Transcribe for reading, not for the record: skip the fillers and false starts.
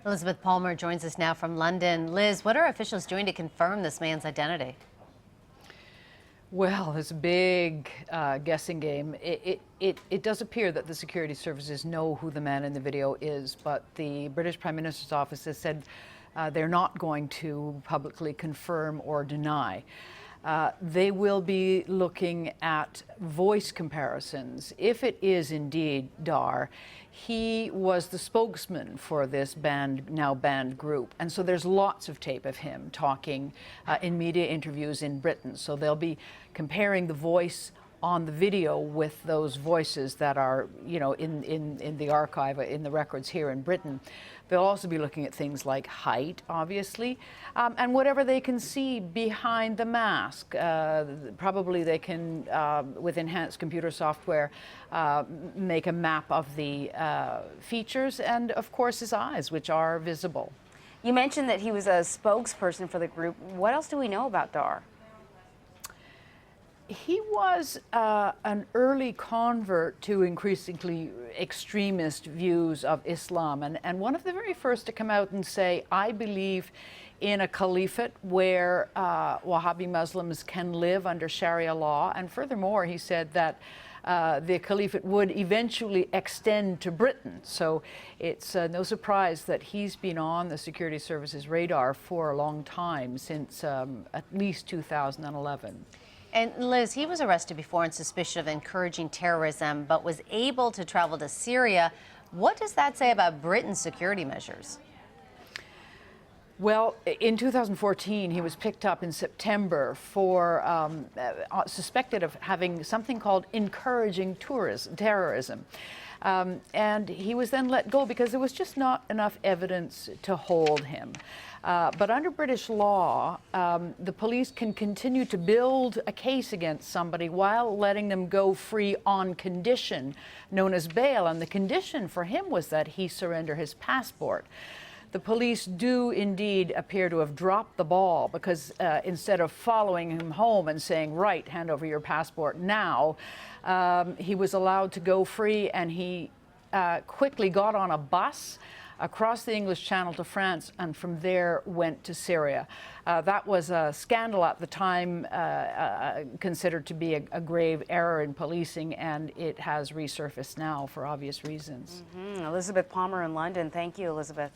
Elizabeth Palmer joins us now from London. Liz, what are officials doing to confirm this man's identity? Well, it's a big guessing game. It does appear that the security services know who the man in the video is, but the British Prime Minister's office has said they're not going to publicly confirm or deny. They will be looking at voice comparisons. If it is indeed Dar, he was the spokesman for this now banned group. And so there's lots of tape of him talking in media interviews in Britain. So they'll be comparing the voice on the video with those voices that are, in the archive, in the records here in Britain. They'll also be looking at things like height, obviously, and whatever they can see behind the mask. Probably they can, with enhanced computer software, make a map of the features and, of course, his eyes, which are visible. You mentioned that he was a spokesperson for the group. What else do we know about Dar? He was an early convert to increasingly extremist views of Islam, and one of the very first to come out and say, I believe in a caliphate where Wahhabi Muslims can live under Sharia law. And furthermore, he said that the caliphate would eventually extend to Britain. So it's no surprise that he's been on the security services radar for a long time, since at least 2011. And Liz, he was arrested before on suspicion of encouraging terrorism, but was able to travel to Syria. What does that say about Britain's security measures? Well, in 2014, he was picked up in September for suspected of having something called encouraging terrorism. And he was then let go because there was just not enough evidence to hold him. But under British law, the police can continue to build a case against somebody while letting them go free on condition, known as bail. And the condition for him was that he surrender his passport. The police do indeed appear to have dropped the ball, because instead of following him home and saying, right, hand over your passport now, he was allowed to go free, and he quickly got on a bus across the English Channel to France, and from there went to Syria. That was a scandal at the time, considered to be a grave error in policing, and it has resurfaced now for obvious reasons. Elizabeth Palmer in London. Thank you, Elizabeth.